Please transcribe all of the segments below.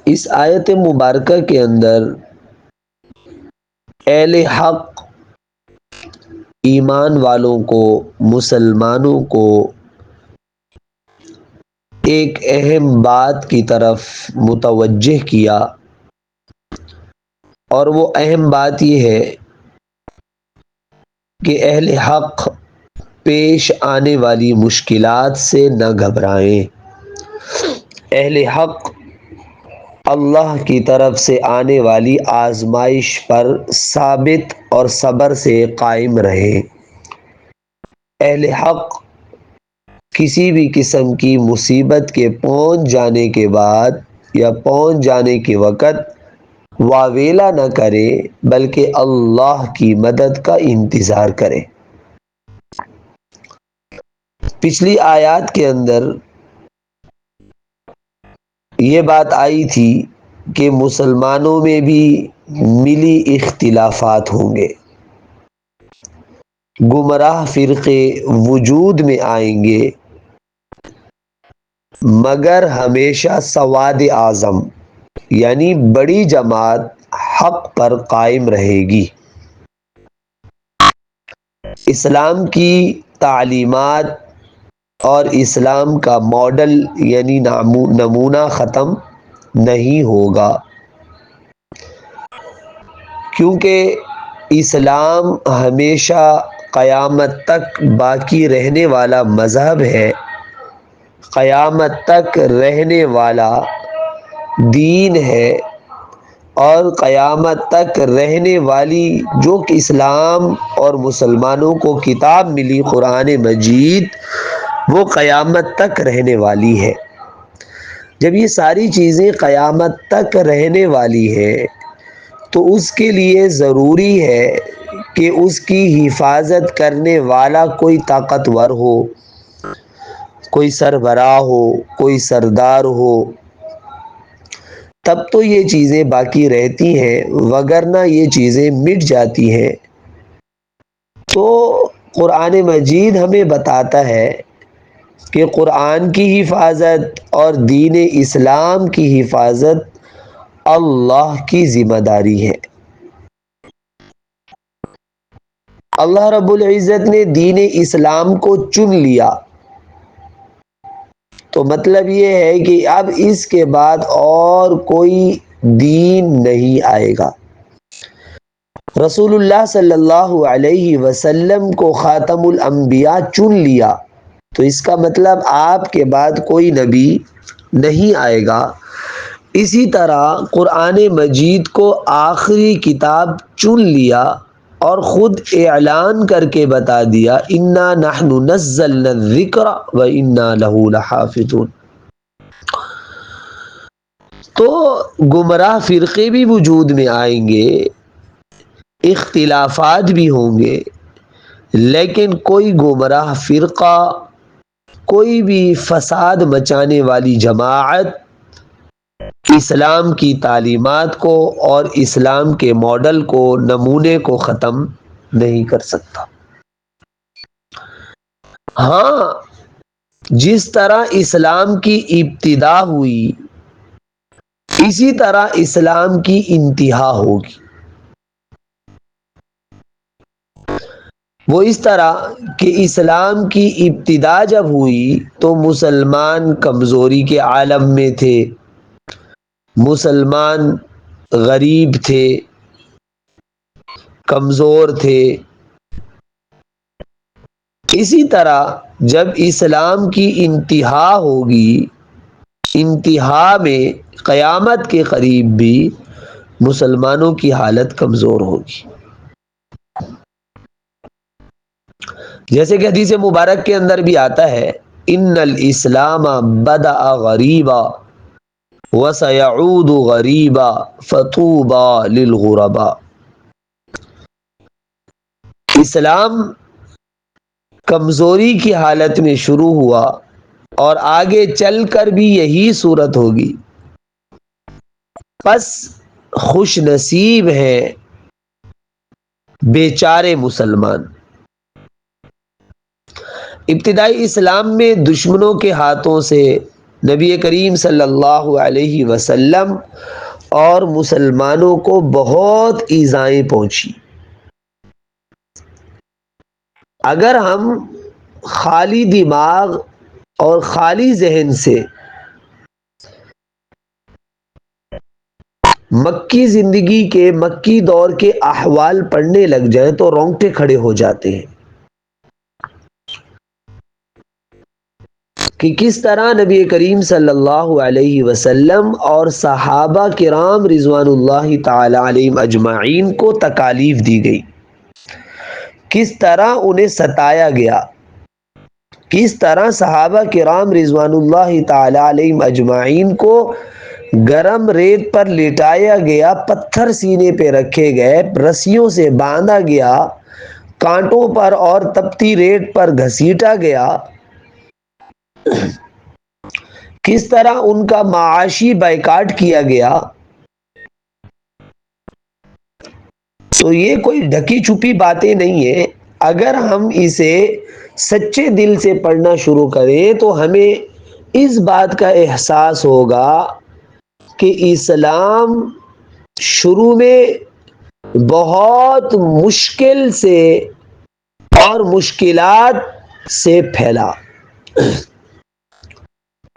اس آیت مبارکہ کے اندر اہل حق ایمان والوں کو، مسلمانوں کو ایک اہم بات کی طرف متوجہ کیا، اور وہ اہم بات یہ ہے کہ اہل حق پیش آنے والی مشکلات سے نہ گھبرائیں۔ اہل حق اللہ کی طرف سے آنے والی آزمائش پر ثابت اور صبر سے قائم رہیں۔ اہل حق کسی بھی قسم کی مصیبت کے پہنچ جانے کے بعد یا پہنچ جانے کے وقت واویلا نہ کرے، بلکہ اللہ کی مدد کا انتظار کرے۔ پچھلی آیات کے اندر یہ بات آئی تھی کہ مسلمانوں میں بھی ملی اختلافات ہوں گے، گمراہ فرقے وجود میں آئیں گے، مگر ہمیشہ سواد اعظم یعنی بڑی جماعت حق پر قائم رہے گی۔ اسلام کی تعلیمات اور اسلام کا ماڈل یعنی نمونہ ختم نہیں ہوگا، کیونکہ اسلام ہمیشہ قیامت تک باقی رہنے والا مذہب ہے، قیامت تک رہنے والا دین ہے، اور قیامت تک رہنے والی جو کہ اسلام اور مسلمانوں کو کتاب ملی قرآن مجید، وہ قیامت تک رہنے والی ہے۔ جب یہ ساری چیزیں قیامت تک رہنے والی ہیں تو اس کے لیے ضروری ہے کہ اس کی حفاظت کرنے والا کوئی طاقتور ہو، کوئی سربراہ ہو، کوئی سردار ہو، تب تو یہ چیزیں باقی رہتی ہیں، وگرنہ یہ چیزیں مٹ جاتی ہیں۔ تو قرآن مجید ہمیں بتاتا ہے کہ قرآن کی حفاظت اور دین اسلام کی حفاظت اللہ کی ذمہ داری ہے۔ اللہ رب العزت نے دین اسلام کو چن لیا، تو مطلب یہ ہے کہ اب اس کے بعد اور کوئی دین نہیں آئے گا۔ رسول اللہ صلی اللہ علیہ وسلم کو خاتم الانبیاء چن لیا، تو اس کا مطلب آپ کے بعد کوئی نبی نہیں آئے گا۔ اسی طرح قرآن مجید کو آخری کتاب چن لیا اور خود اعلان کر کے بتا دیا انا نحن نزلنا الذکر و انا لہ لحافظون۔ تو گمراہ فرقے بھی وجود میں آئیں گے، اختلافات بھی ہوں گے، لیکن کوئی گمراہ فرقہ، کوئی بھی فساد مچانے والی جماعت اسلام کی تعلیمات کو اور اسلام کے ماڈل کو، نمونے کو ختم نہیں کر سکتا۔ ہاں، جس طرح اسلام کی ابتدا ہوئی اسی طرح اسلام کی انتہا ہوگی۔ وہ اس طرح کہ اسلام کی ابتدا جب ہوئی تو مسلمان کمزوری کے عالم میں تھے، مسلمان غریب تھے، کمزور تھے۔ اسی طرح جب اسلام کی انتہا ہوگی، انتہا میں قیامت کے قریب بھی مسلمانوں کی حالت کمزور ہوگی۔ جیسے کہ حدیث مبارک کے اندر بھی آتا ہے ان الاسلام بدأ غریبا وسيعود غریبا فطوبى للغرباء۔ اسلام کمزوری کی حالت میں شروع ہوا اور آگے چل کر بھی یہی صورت ہوگی، پس خوش نصیب ہیں بیچارے مسلمان۔ ابتدائی اسلام میں دشمنوں کے ہاتھوں سے نبی کریم صلی اللہ علیہ وسلم اور مسلمانوں کو بہت ایذائیں پہنچی۔ اگر ہم خالی دماغ اور خالی ذہن سے مکی زندگی کے، مکی دور کے احوال پڑھنے لگ جائیں تو رونگٹے کھڑے ہو جاتے ہیں کہ کس طرح نبی کریم صلی اللہ علیہ وسلم اور صحابہ کرام رضوان اللہ تعالی علیہم اجمعین کو تکالیف دی گئی، کس طرح انہیں ستایا گیا، کس طرح صحابہ کرام رضوان اللہ تعالی علیہم اجمعین کو گرم ریت پر لٹایا گیا، پتھر سینے پہ رکھے گئے، رسیوں سے باندھا گیا، کانٹوں پر اور تپتی ریت پر گھسیٹا گیا، کس طرح ان کا معاشی بائیکاٹ کیا گیا۔ تو یہ کوئی ڈھکی چھپی باتیں نہیں ہیں۔ اگر ہم اسے سچے دل سے پڑھنا شروع کریں تو ہمیں اس بات کا احساس ہوگا کہ اسلام شروع میں بہت مشکل سے اور مشکلات سے پھیلا،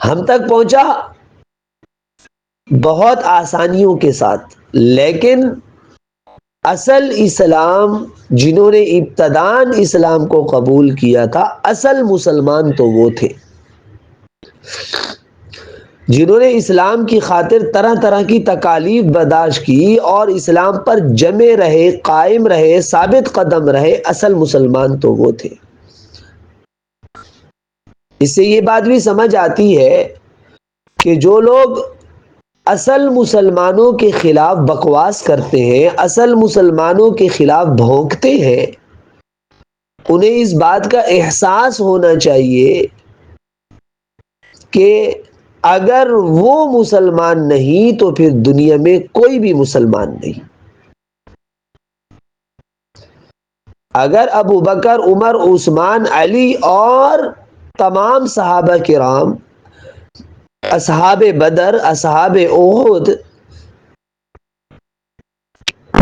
ہم تک پہنچا بہت آسانیوں کے ساتھ، لیکن اصل اسلام جنہوں نے ابتداً اسلام کو قبول کیا تھا، اصل مسلمان تو وہ تھے جنہوں نے اسلام کی خاطر طرح طرح کی تکالیف برداشت کی اور اسلام پر جمے رہے، قائم رہے، ثابت قدم رہے۔ اصل مسلمان تو وہ تھے۔ اس سے یہ بات بھی سمجھ آتی ہے کہ جو لوگ اصل مسلمانوں کے خلاف بکواس کرتے ہیں، اصل مسلمانوں کے خلاف بھونکتے ہیں، انہیں اس بات کا احساس ہونا چاہیے کہ اگر وہ مسلمان نہیں تو پھر دنیا میں کوئی بھی مسلمان نہیں۔ اگر ابو بکر، عمر، عثمان، علی اور تمام صحابہ کرام، اصحاب بدر، اصحاب احد،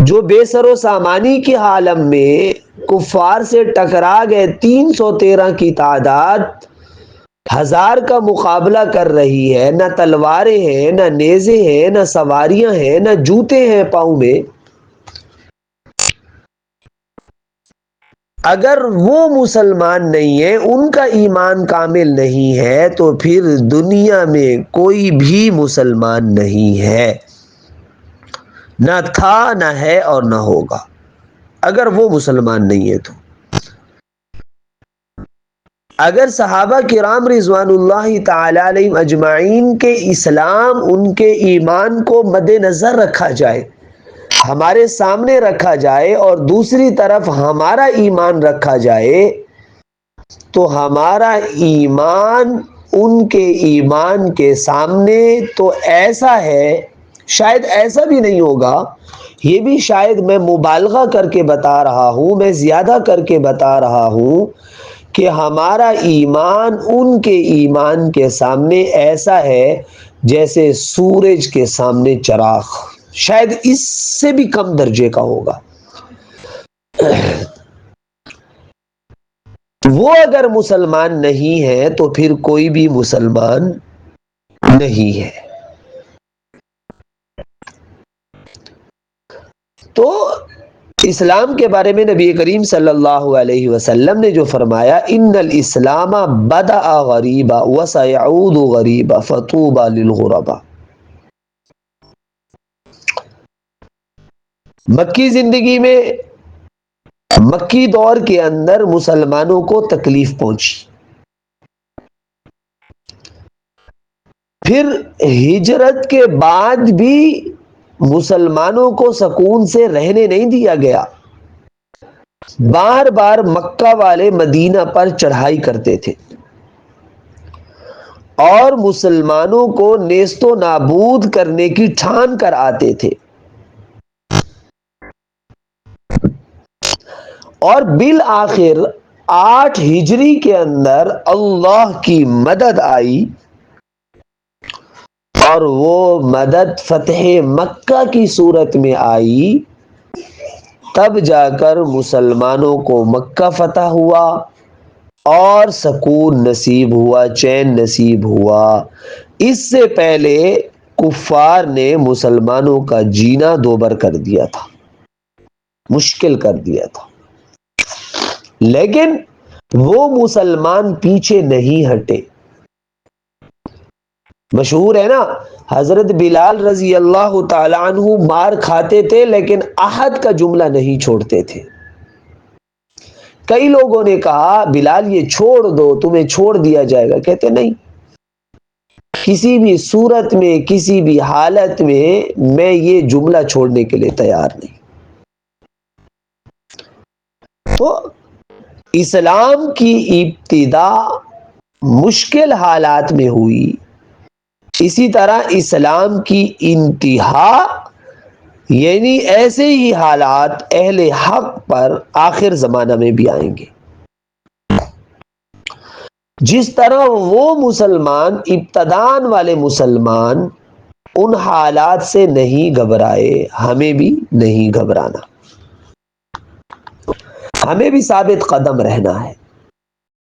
جو بے سر و سامانی کے عالم میں کفار سے ٹکرا گئے، 313 کی تعداد 1000 کا مقابلہ کر رہی ہے، نہ تلواریں ہیں، نہ نیزے ہیں، نہ سواریاں ہیں، نہ جوتے ہیں پاؤں میں، اگر وہ مسلمان نہیں ہے، ان کا ایمان کامل نہیں ہے، تو پھر دنیا میں کوئی بھی مسلمان نہیں ہے، نہ تھا، نہ ہے اور نہ ہوگا، اگر وہ مسلمان نہیں ہے تو۔ اگر صحابہ کرام رضوان اللہ تعالی علیہم اجمعین کے اسلام، ان کے ایمان کو مد نظر رکھا جائے، ہمارے سامنے رکھا جائے، اور دوسری طرف ہمارا ایمان رکھا جائے، تو ہمارا ایمان ان کے ایمان کے سامنے تو ایسا ہے، شاید ایسا بھی نہیں ہوگا، یہ بھی شاید میں مبالغہ کر کے بتا رہا ہوں، میں زیادہ کر کے بتا رہا ہوں کہ ہمارا ایمان ان کے ایمان کے سامنے ایسا ہے جیسے سورج کے سامنے چراغ، شاید اس سے بھی کم درجے کا ہوگا۔ وہ اگر مسلمان نہیں ہے تو پھر کوئی بھی مسلمان نہیں ہے۔ تو اسلام کے بارے میں نبی کریم صلی اللہ علیہ وسلم نے جو فرمایا، ان الاسلام بدأ غریبا وسيعود غریبا فطوبى للغرباء، مکی زندگی میں، مکی دور کے اندر مسلمانوں کو تکلیف پہنچی، پھر ہجرت کے بعد بھی مسلمانوں کو سکون سے رہنے نہیں دیا گیا، بار بار مکہ والے مدینہ پر چڑھائی کرتے تھے اور مسلمانوں کو نیست و نابود کرنے کی ٹھان کر آتے تھے، اور بالآخر 8 ہجری کے اندر اللہ کی مدد آئی، اور وہ مدد فتح مکہ کی صورت میں آئی، تب جا کر مسلمانوں کو مکہ فتح ہوا اور سکون نصیب ہوا، چین نصیب ہوا۔ اس سے پہلے کفار نے مسلمانوں کا جینا دوبر کر دیا تھا، مشکل کر دیا تھا، لیکن وہ مسلمان پیچھے نہیں ہٹے۔ مشہور ہے نا، حضرت بلال رضی اللہ تعالی عنہ مار کھاتے تھے لیکن عہد کا جملہ نہیں چھوڑتے تھے۔ کئی لوگوں نے کہا بلال یہ چھوڑ دو، تمہیں چھوڑ دیا جائے گا، کہتے نہیں، کسی بھی صورت میں کسی بھی حالت میں یہ جملہ چھوڑنے کے لیے تیار نہیں۔ تو اسلام کی ابتدا مشکل حالات میں ہوئی، اسی طرح اسلام کی انتہا یعنی ایسے ہی حالات اہل حق پر آخر زمانہ میں بھی آئیں گے۔ جس طرح وہ مسلمان، ابتدان والے مسلمان ان حالات سے نہیں گھبرائے، ہمیں بھی نہیں گھبرانا، ہمیں بھی ثابت قدم رہنا ہے۔